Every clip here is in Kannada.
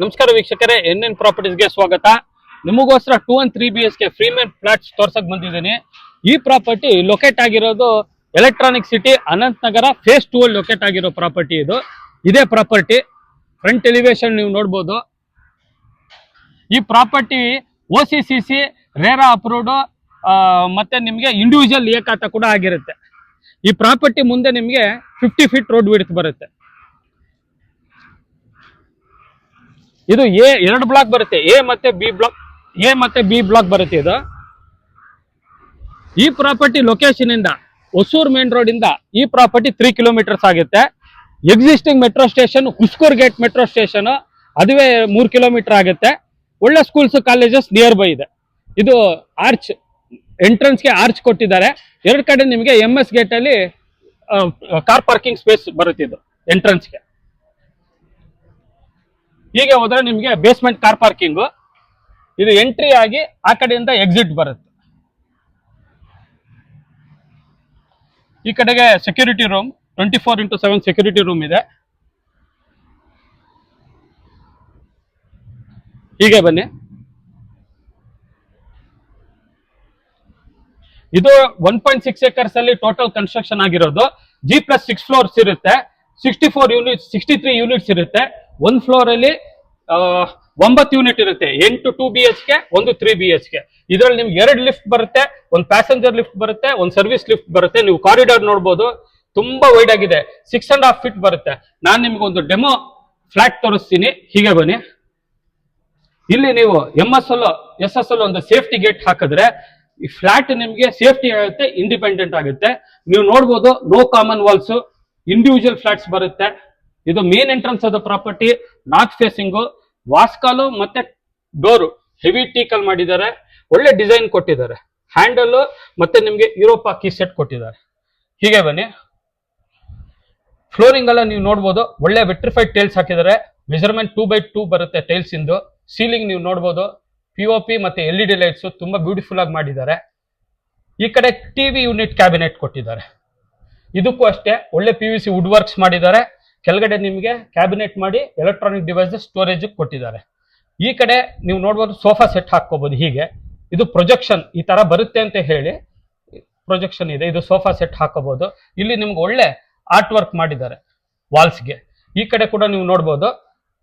ನಮಸ್ಕಾರ ವೀಕ್ಷಕರೇ, ಎನ್ ಪ್ರಾಪರ್ಟೀಸ್ಗೆ ಸ್ವಾಗತ. ನಿಮಗೋಸ್ಕರ 2 and 3 BHK ಫ್ರೀಮೇಡ್ ಫ್ಲಾಟ್ಸ್ ತೋರ್ಸಕ್ ಬಂದಿದ್ದೀನಿ. ಈ ಪ್ರಾಪರ್ಟಿ ಲೊಕೇಟ್ ಆಗಿರೋದು ಎಲೆಕ್ಟ್ರಾನಿಕ್ ಸಿಟಿ ಅನಂತ್ ನಗರ ಫೇಸ್ 2 ಅಲ್ಲಿ ಲೊಕೇಟ್ ಆಗಿರೋ ಪ್ರಾಪರ್ಟಿ ಇದು. ಇದೇ ಪ್ರಾಪರ್ಟಿ ಫ್ರಂಟ್ ಎಲಿವೇಶನ್ ನೀವು ನೋಡ್ಬೋದು. ಈ ಪ್ರಾಪರ್ಟಿ OCCC ರೇರಾ ಅಪ್ರೂವ್ಡ್ ಮತ್ತೆ ನಿಮಗೆ ಇಂಡಿವಿಜುವಲ್ ಏಕಾತ ಕೂಡ ಆಗಿರುತ್ತೆ. ಈ ಪ್ರಾಪರ್ಟಿ ಮುಂದೆ ನಿಮಗೆ 50 feet ರೋಡ್ ವಿಡ್ತ್ ಬರುತ್ತೆ. ಇದು ಎರಡು ಬ್ಲಾಕ್ ಬರುತ್ತೆ, ಎ ಮತ್ತೆ ಬಿ ಬ್ಲಾಕ್ ಬರುತ್ತೆ. ಇದು ಈ ಪ್ರಾಪರ್ಟಿ ಲೊಕೇಶನ್ ಇಂದ ಹೊಸೂರ್ ಮೇನ್ ರೋಡ್ ಇಂದ ಈ ಪ್ರಾಪರ್ಟಿ 3 kilometers ಆಗುತ್ತೆ. Existing metro station Huskur gate metro station ಅದುವೇ 3 kilometer ಆಗುತ್ತೆ. ಒಳ್ಳೆ ಸ್ಕೂಲ್ಸ್ ಕಾಲೇಜಸ್ ನಿಯರ್ ಬೈ ಇದೆ. ಇದು ಆರ್ಚ್ ಎಂಟ್ರೆನ್ಸ್ಗೆ ಆರ್ಚ್ ಕೊಟ್ಟಿದ್ದಾರೆ. ಎರಡು ಕಡೆ ನಿಮಗೆ MS ಗೇಟ್ ಅಲ್ಲಿ ಕಾರ್ ಪಾರ್ಕಿಂಗ್ ಸ್ಪೇಸ್ ಬರುತ್ತೆ. ಇದು ಎಂಟ್ರೆನ್ಸ್ಗೆ ಹೀಗೆ ಹೋದ್ರೆ ನಿಮಗೆ ಬೇಸ್ಮೆಂಟ್ ಕಾರ್ ಪಾರ್ಕಿಂಗ್. ಇದು ಎಂಟ್ರಿ ಆಗಿ ಆ ಕಡೆಯಿಂದ ಎಕ್ಸಿಟ್ ಬರುತ್ತೆ. ಈ ಕಡೆಗೆ security room 24x7 security room ಇದೆ. ಹೀಗೆ ಬನ್ನಿ. ಇದು 1.6 acres ಅಲ್ಲಿ ಟೋಟಲ್ ಕನ್ಸ್ಟ್ರಕ್ಷನ್ ಆಗಿರೋದು. G+6 floors ಇರುತ್ತೆ. 63 ಯೂನಿಟ್ಸ್ ಇರುತ್ತೆ. ಒಂದು ಫ್ಲೋರ್ ಅಲ್ಲಿ 9 ಯೂನಿಟ್ ಇರುತ್ತೆ. 8 2 BHK, 1 3 BHK. ಇದರಲ್ಲಿ ನಿಮ್ಗೆ 2 ಲಿಫ್ಟ್ ಬರುತ್ತೆ, ಒಂದು ಪ್ಯಾಸೆಂಜರ್ ಲಿಫ್ಟ್ ಬರುತ್ತೆ, ಒಂದು ಸರ್ವಿಸ್ ಲಿಫ್ಟ್ ಬರುತ್ತೆ. ನೀವು ಕಾರಿಡಾರ್ ನೋಡ್ಬೋದು, ತುಂಬಾ ವೈಡ್ ಆಗಿದೆ. 6.5 feet ಬರುತ್ತೆ. ನಾನು ನಿಮ್ಗೆ ಒಂದು ಡೆಮೋ ಫ್ಲಾಟ್ ತೋರಿಸ್ತೀನಿ. ಹೀಗೆ ಬನ್ನಿ. ಇಲ್ಲಿ ನೀವು MSL SSL ಒಂದು ಸೇಫ್ಟಿ ಗೇಟ್ ಹಾಕಿದ್ರೆ ಈ ಫ್ಲಾಟ್ ನಿಮ್ಗೆ ಸೇಫ್ಟಿ ಆಗುತ್ತೆ, ಇಂಡಿಪೆಂಡೆಂಟ್ ಆಗುತ್ತೆ. ನೀವು ನೋಡ್ಬೋದು, no common walls, individual flats ಬರುತ್ತೆ. ಇದು ಮೇನ್ ಎಂಟ್ರೆನ್ಸ್ ಆದ ಪ್ರಾಪರ್ಟಿ, ನಾರ್ತ್ ಫೇಸಿಂಗು, ವಾಸ್ಕಾಲು ಮತ್ತೆ ಡೋರು ಹೆವಿ ಟೀಕಲ್ ಮಾಡಿದ್ದಾರೆ. ಒಳ್ಳೆ ಡಿಸೈನ್ ಕೊಟ್ಟಿದ್ದಾರೆ. ಹ್ಯಾಂಡಲ್ ಮತ್ತೆ ನಿಮ್ಗೆ ಯುರೋಪಾ ಕೀ ಸೆಟ್ ಕೊಟ್ಟಿದ್ದಾರೆ. ಹೀಗೆ ಬನ್ನಿ. ಫ್ಲೋರಿಂಗ್ ಎಲ್ಲ ನೀವು ನೋಡ್ಬೋದು, ಒಳ್ಳೆ ವಿಟ್ರಿಫೈಡ್ ಟೈಲ್ಸ್ ಹಾಕಿದ್ದಾರೆ. ಮೆಜರ್ಮೆಂಟ್ 2x2 ಬರುತ್ತೆ ಟೈಲ್ಸ್ ಇಂದು. ಸೀಲಿಂಗ್ ನೀವು ನೋಡ್ಬೋದು, POP ಮತ್ತೆ LED ಲೈಟ್ಸ್ ತುಂಬಾ ಬ್ಯೂಟಿಫುಲ್ ಆಗಿ ಮಾಡಿದ್ದಾರೆ. ಈ ಕಡೆ TV ಯೂನಿಟ್ ಕ್ಯಾಬಿನೆಟ್ ಕೊಟ್ಟಿದ್ದಾರೆ. ಇದಕ್ಕೂ ಅಷ್ಟೇ ಒಳ್ಳೆ PVC ವುಡ್ ವರ್ಕ್ಸ್ ಮಾಡಿದ್ದಾರೆ. ಕೆಳಗಡೆ ನಿಮಗೆ ಕ್ಯಾಬಿನೆಟ್ ಮಾಡಿ ಎಲೆಕ್ಟ್ರಾನಿಕ್ ಡಿವೈಸಸ್ ಸ್ಟೋರೇಜ್ ಕೊಟ್ಟಿದ್ದಾರೆ. ಈ ಕಡೆ ನೀವು ನೋಡ್ಬೋದು, ಸೋಫಾ ಸೆಟ್ ಹಾಕೋಬಹುದು. ಹೀಗೆ ಇದು ಪ್ರೊಜೆಕ್ಷನ್ ಈ ತರ ಬರುತ್ತೆ ಅಂತ ಹೇಳಿ ಪ್ರೊಜೆಕ್ಷನ್ ಇದೆ. ಇದು ಸೋಫಾ ಸೆಟ್ ಹಾಕೋಬಹುದು. ಇಲ್ಲಿ ನಿಮ್ಗೆ ಒಳ್ಳೆ ಆರ್ಟ್ ವರ್ಕ್ ಮಾಡಿದ್ದಾರೆ ವಾಲ್ಸ್ಗೆ. ಈ ಕಡೆ ಕೂಡ ನೀವು ನೋಡ್ಬೋದು,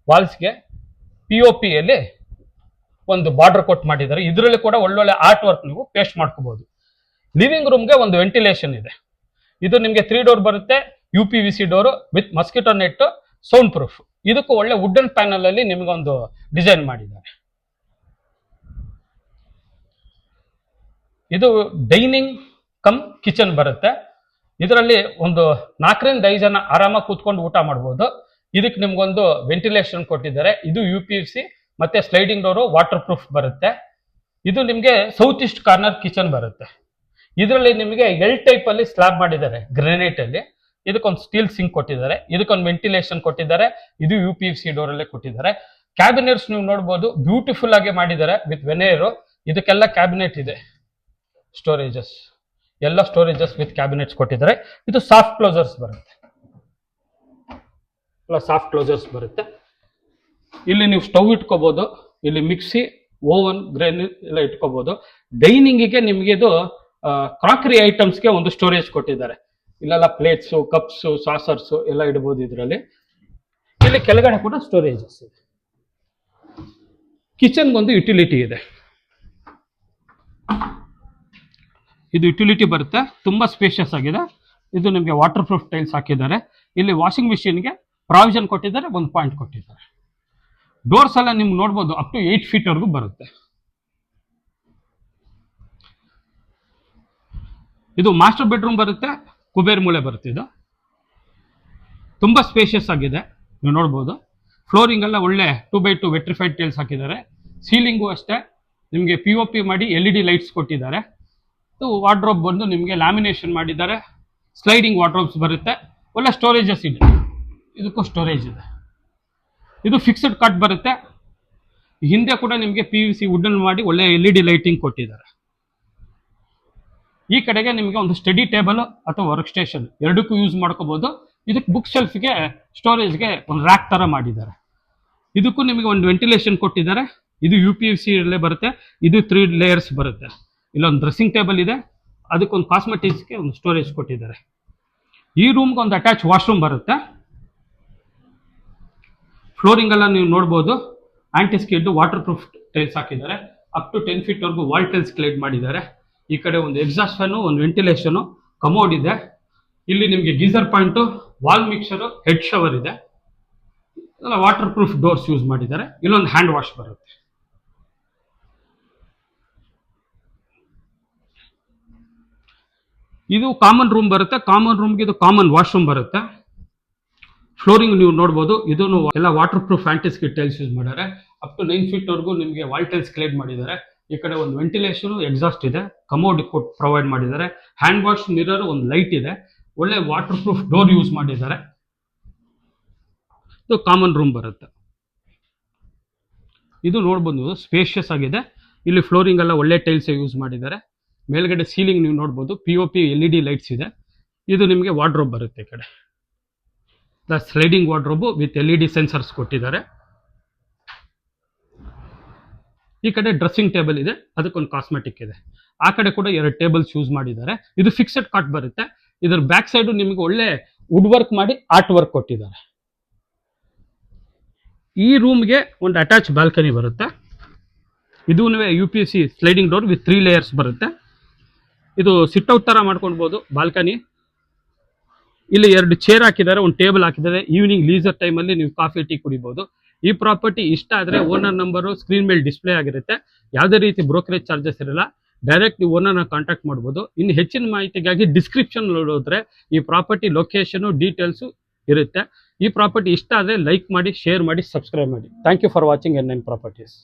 ವಾಲ್ಸ್ಗೆ POP ಅಲ್ಲಿ ಒಂದು ಬಾರ್ಡರ್ ಕೊಟ್ ಮಾಡಿದ್ದಾರೆ. ಇದರಲ್ಲಿ ಕೂಡ ಒಳ್ಳೊಳ್ಳೆ ಆರ್ಟ್ ವರ್ಕ್ ನೀವು ಪೇಸ್ಟ್ ಮಾಡ್ಕೋಬಹುದು. ಲಿವಿಂಗ್ ರೂಮ್ಗೆ ಒಂದು ವೆಂಟಿಲೇಷನ್ ಇದೆ. ಇದು ನಿಮಗೆ 3 ಡೋರ್ ಬರುತ್ತೆ, UPVC door with mosquito net, sound proof. ಇದಕ್ಕೂ ಒಳ್ಳೆ ವುಡನ್ ಪ್ಯಾನಲ್ ಅಲ್ಲಿ ನಿಮ್ಗೆ ಒಂದು ಡಿಸೈನ್ ಮಾಡಿದ್ದಾರೆ. ಇದು ಡೈನಿಂಗ್ ಕಮ್ ಕಿಚನ್ ಬರುತ್ತೆ. ಇದರಲ್ಲಿ ಒಂದು 4ರಿಂದ 5 ಜನ ಆರಾಮಾಗಿ ಕೂತ್ಕೊಂಡು ಊಟ ಮಾಡ್ಬೋದು. ಇದಕ್ಕೆ ನಿಮ್ಗೊಂದು ವೆಂಟಿಲೇಷನ್ ಕೊಟ್ಟಿದ್ದಾರೆ. ಇದು UPVC ಮತ್ತೆ ಸ್ಲೈಡಿಂಗ್ ಡೋರು, ವಾಟರ್ ಪ್ರೂಫ್ ಬರುತ್ತೆ. ಇದು ನಿಮಗೆ ಸೌತ್ ಈಸ್ಟ್ ಕಾರ್ನರ್ ಕಿಚನ್ ಬರುತ್ತೆ. ಇದರಲ್ಲಿ ನಿಮಗೆ L ಟೈಪ್ ಅಲ್ಲಿ ಸ್ಲಾಬ್ ಮಾಡಿದ್ದಾರೆ ಗ್ರಾನೈಟ್ ಅಲ್ಲಿ. ಇದಕ್ಕೊಂದು ಸ್ಟೀಲ್ ಸಿಂಕ್ ಕೊಟ್ಟಿದ್ದಾರೆ. ಇದಕ್ಕೊಂದು ವೆಂಟಿಲೇಷನ್ ಕೊಟ್ಟಿದ್ದಾರೆ. ಇದು UPVC ಡೋರ್ ಅಲ್ಲೇ ಕೊಟ್ಟಿದ್ದಾರೆ. ಕ್ಯಾಬಿನೆಟ್ಸ್ ನೀವು ನೋಡ್ಬೋದು, ಬ್ಯೂಟಿಫುಲ್ ಆಗಿ ಮಾಡಿದ್ದಾರೆ ವಿತ್ ವೆನೇರು. ಇದಕ್ಕೆಲ್ಲ ಕ್ಯಾಬಿನೆಟ್ ಇದೆ, ಸ್ಟೋರೇಜಸ್ ಎಲ್ಲ ಸ್ಟೋರೇಜಸ್ ವಿತ್ ಕ್ಯಾಬಿನೆಟ್ಸ್ ಕೊಟ್ಟಿದ್ದಾರೆ. ಇದು ಸಾಫ್ಟ್ ಕ್ಲೋಸರ್ಸ್ ಬರುತ್ತೆ, ಸಾಫ್ಟ್ ಕ್ಲೋಸರ್ಸ್ ಬರುತ್ತೆ. ಇಲ್ಲಿ ನೀವು ಸ್ಟವ್ ಇಟ್ಕೋಬಹುದು. ಇಲ್ಲಿ ಮಿಕ್ಸಿ, ಓವನ್, ಗ್ರೈಂಡರ್ ಎಲ್ಲ ಇಟ್ಕೋಬಹುದು. ಡೈನಿಂಗಿಗೆ ನಿಮಗೆ ಇದು ಕ್ರಾಕರಿ ಐಟಮ್ಸ್ಗೆ ಒಂದು ಸ್ಟೋರೇಜ್ ಕೊಟ್ಟಿದ್ದಾರೆ. ಇಲ್ಲೆಲ್ಲ ಪ್ಲೇಟ್ಸು, ಕಪ್ಸು, ಸಾಸರ್ಸು ಎಲ್ಲ ಇಡಬಹುದು ಇದರಲ್ಲಿ. ಇಲ್ಲಿ ಕೆಳಗಡೆ ಕೂಡ ಸ್ಟೋರೇಜಸ್ ಇದೆ. ಕಿಚನ್ಗೊಂದು ಯುಟಿಲಿಟಿ ಇದೆ. ಇದು ಯುಟಿಲಿಟಿ ಬರುತ್ತೆ, ತುಂಬಾ ಸ್ಪೇಷಿಯಸ್ ಆಗಿದೆ. ಇದು ನಿಮಗೆ ವಾಟರ್ ಪ್ರೂಫ್ ಟೈಲ್ಸ್ ಹಾಕಿದ್ದಾರೆ. ಇಲ್ಲಿ ವಾಷಿಂಗ್ ಮಿಷಿನ್ಗೆ ಪ್ರಾವಿಷನ್ ಕೊಟ್ಟಿದ್ದಾರೆ, ಒಂದು ಪಾಯಿಂಟ್ ಕೊಟ್ಟಿದ್ದಾರೆ. ಡೋರ್ಸ್ ಎಲ್ಲ ನಿಮ್ಗೆ ನೋಡ್ಬೋದು, ಅಪ್ ಟು 8 feet ವರೆಗೂ ಬರುತ್ತೆ. ಇದು ಮಾಸ್ಟರ್ ಬೆಡ್ರೂಮ್ ಬರುತ್ತೆ, ಕುಬೇರ್ ಮೂಳೆ ಬರುತ್ತೆ. ಇದು ತುಂಬಾ ಸ್ಪೇಷಿಯಸ್ ಆಗಿದೆ, ನೀವು ನೋಡ್ಬೋದು. ಫ್ಲೋರಿಂಗ್ ಎಲ್ಲ ಒಳ್ಳೆ 2x2 ವೆಟ್ರಿಫೈಡ್ ಟೈಲ್ಸ್ ಹಾಕಿದ್ದಾರೆ. ಸೀಲಿಂಗು ಅಷ್ಟೇ ನಿಮಗೆ POP ಮಾಡಿ LED ಲೈಟ್ಸ್ ಕೊಟ್ಟಿದ್ದಾರೆ. ವಾರ್ಡ್ರೋಬ್ ಬಂದು ನಿಮಗೆ ಲ್ಯಾಮಿನೇಷನ್ ಮಾಡಿದ್ದಾರೆ. ಸ್ಲೈಡಿಂಗ್ ವಾರ್ಡ್ರೋಬ್ಸ್ ಬರುತ್ತೆ. ಒಳ್ಳೆ ಸ್ಟೋರೇಜಸ್ ಇದೆ. ಇದಕ್ಕೂ ಸ್ಟೋರೇಜ್ ಇದೆ. ಇದು ಫಿಕ್ಸ್ಡ್ ಕಟ್ ಬರುತ್ತೆ. ಹಿಂದೆ ಕೂಡ ನಿಮಗೆ PVC ವುಡನ್ ಮಾಡಿ ಒಳ್ಳೆ LED ಲೈಟಿಂಗ್ ಕೊಟ್ಟಿದ್ದಾರೆ. ಈ ಕಡೆಗೆ ನಿಮಗೆ ಒಂದು ಸ್ಟಡಿ ಟೇಬಲ್ ಅಥವಾ ವರ್ಕ್ ಸ್ಟೇಷನ್ ಎರಡಕ್ಕೂ ಯೂಸ್ ಮಾಡ್ಕೋಬಹುದು. ಇದಕ್ಕೆ ಬುಕ್ ಶೆಲ್ಫ್ಗೆ ಸ್ಟೋರೇಜ್ಗೆ ಒಂದು ರ್ಯಾಕ್ ತರ ಮಾಡಿದ್ದಾರೆ. ಇದಕ್ಕೂ ನಿಮಗೆ ಒಂದು ವೆಂಟಿಲೇಷನ್ ಕೊಟ್ಟಿದ್ದಾರೆ. ಇದು UPVC ಅಲ್ಲೇ ಬರುತ್ತೆ. ಇದು 3 ಲೇಯರ್ಸ್ ಬರುತ್ತೆ. ಇಲ್ಲೊಂದು ಡ್ರೆಸ್ಸಿಂಗ್ ಟೇಬಲ್ ಇದೆ, ಅದಕ್ಕೊಂದು ಕಾಸ್ಮೆಟಿಕ್ಸ್ಗೆ ಒಂದು ಸ್ಟೋರೇಜ್ ಕೊಟ್ಟಿದ್ದಾರೆ. ಈ ರೂಮ್ಗೆ ಒಂದು ಅಟ್ಯಾಚ್ ವಾಶ್ರೂಮ್ ಬರುತ್ತೆ. ಫ್ಲೋರಿಂಗ್ ಎಲ್ಲ ನೀವು ನೋಡ್ಬೋದು, aunty skid water proof tiles ಹಾಕಿದ್ದಾರೆ. ಅಪ್ ಟು 10 feet ವರೆಗೂ ವಾಲ್ ಟೈಲ್ಸ್ ಕ್ಲೇಡ್ ಮಾಡಿದ್ದಾರೆ. ಈ ಕಡೆ ಒಂದು ಎಕ್ಸಾಸ್ಟ್ ಫ್ಯಾನು, ಒಂದು ವೆಂಟಿಲೇಷನು, ಕಮೋಡ್ ಇದೆ. ಇಲ್ಲಿ ನಿಮಗೆ geyser point, wall mixer, head shower ಇದೆ. ವಾಟರ್ ಪ್ರೂಫ್ ಡೋರ್ಸ್ ಯೂಸ್ ಮಾಡಿದ್ದಾರೆ. ಇಲ್ಲೊಂದು ಹ್ಯಾಂಡ್ ವಾಶ್ ಬರುತ್ತೆ. ಇದು ಕಾಮನ್ ರೂಮ್ ಬರುತ್ತೆ. ಕಾಮನ್ ರೂಮ್ಗೆ ಇದು ಕಾಮನ್ ವಾಶ್ರೂಮ್ ಬರುತ್ತೆ. ಫ್ಲೋರಿಂಗ್ ನೀವು ನೋಡ್ಬೋದು, ಇದನ್ನು ಎಲ್ಲ water proof anti-skid tiles use ಮಾಡಿದ್ದಾರೆ. ಅಪ್ ಟು 9 feet ವರೆಗೂ ನಿಮಗೆ ವಾಲ್ ಟೈಲ್ಸ್ ಕ್ಲೇಡ್ ಮಾಡಿದ್ದಾರೆ. ಈ ಕಡೆ ಒಂದು ವೆಂಟಿಲೇಷನ್, ಎಕ್ಸಾಸ್ಟ್ ಇದೆ, ಕಮೋಡ್ ಪ್ರೊವೈಡ್ ಮಾಡಿದ್ದಾರೆ. ಹ್ಯಾಂಡ್ ವಾಶ್, ಮಿರರ್, ಒಂದು ಲೈಟ್ ಇದೆ. ಒಳ್ಳೆ ವಾಟರ್ ಪ್ರೂಫ್ ಡೋರ್ ಯೂಸ್ ಮಾಡಿದ್ದಾರೆ. ಇದು ಕಾಮನ್ ರೂಮ್ ಬರುತ್ತೆ. ಇದು ನೋಡ್ಬೋದು ನೀವು, ಸ್ಪೇಷಿಯಸ್ ಆಗಿದೆ. ಇಲ್ಲಿ ಫ್ಲೋರಿಂಗ್ ಎಲ್ಲ ಒಳ್ಳೆ ಟೈಲ್ಸ್ ಯೂಸ್ ಮಾಡಿದ್ದಾರೆ. ಮೇಲ್ಗಡೆ ಸೀಲಿಂಗ್ ನೀವು ನೋಡ್ಬೋದು, POP LED ಲೈಟ್ಸ್ ಇದೆ. ಇದು ನಿಮಗೆ ವಾರ್ಡ್ರೋಬ್ ಬರುತ್ತೆ. ಈ ಕಡೆ sliding wardrobe with LED sensors ಕೊಟ್ಟಿದ್ದಾರೆ. ಈ ಕಡೆ ಡ್ರೆಸ್ಸಿಂಗ್ ಟೇಬಲ್ ಇದೆ, ಅದಕ್ಕೊಂದು ಕಾಸ್ಮೆಟಿಕ್ ಇದೆ. ಆ ಕಡೆ ಕೂಡ 2 ಟೇಬಲ್ಸ್ ಯೂಸ್ ಮಾಡಿದ್ದಾರೆ. ಇದು ಫಿಕ್ಸೆಡ್ ಕಾಟ್ ಬರುತ್ತೆ. ಇದರ ಬ್ಯಾಕ್ ಸೈಡ್ ನಿಮಗೆ ಒಳ್ಳೆ ವುಡ್ ವರ್ಕ್ ಮಾಡಿ ಆರ್ಟ್ ವರ್ಕ್ ಕೊಟ್ಟಿದ್ದಾರೆ. ಈ ರೂಮ್ಗೆ ಒಂದು ಅಟ್ಯಾಚ್ ಬಾಲ್ಕನಿ ಬರುತ್ತೆ. ಇದೂ UPVC sliding door with 3 layers ಬರುತ್ತೆ. ಇದು ಸಿಟ್ಔಟ್ ತರ ಮಾಡ್ಕೊಳ್ಬೋದು ಬಾಲ್ಕನಿ. ಇಲ್ಲಿ 2 ಚೇರ್ ಹಾಕಿದ್ದಾರೆ, ಒಂದು ಟೇಬಲ್ ಹಾಕಿದ್ದಾರೆ. ಈವ್ನಿಂಗ್ ಲೀಸರ್ ಟೈಮಲ್ಲಿ ನೀವು ಕಾಫಿ ಟೀ ಕುಡಿಬೋದು. ಈ ಪ್ರಾಪರ್ಟಿ ಇಷ್ಟ ಆದರೆ ಓನರ್ ನಂಬರು ಸ್ಕ್ರೀನ್ ಮೇಲೆ ಡಿಸ್ಪ್ಲೇ ಆಗಿರುತ್ತೆ. ಯಾವುದೇ ರೀತಿ ಬ್ರೋಕರೇಜ್ ಚಾರ್ಜಸ್ ಇರಲ್ಲ. ಡೈರೆಕ್ಟ್ ನೀವು ಓನರ್ನ ಕಾಂಟ್ಯಾಕ್ಟ್ ಮಾಡ್ಬೋದು. ಇನ್ನು ಹೆಚ್ಚಿನ ಮಾಹಿತಿಗಾಗಿ ಡಿಸ್ಕ್ರಿಪ್ಷನ್ ನೋಡಿದ್ರೆ ಈ ಪ್ರಾಪರ್ಟಿ ಲೊಕೇಶನು ಡೀಟೇಲ್ಸು ಇರುತ್ತೆ. ಈ ಪ್ರಾಪರ್ಟಿ ಇಷ್ಟ ಆದರೆ ಲೈಕ್ ಮಾಡಿ, ಶೇರ್ ಮಾಡಿ, ಸಬ್ಸ್ಕ್ರೈಬ್ ಮಾಡಿ. Thank you for watching N9 properties.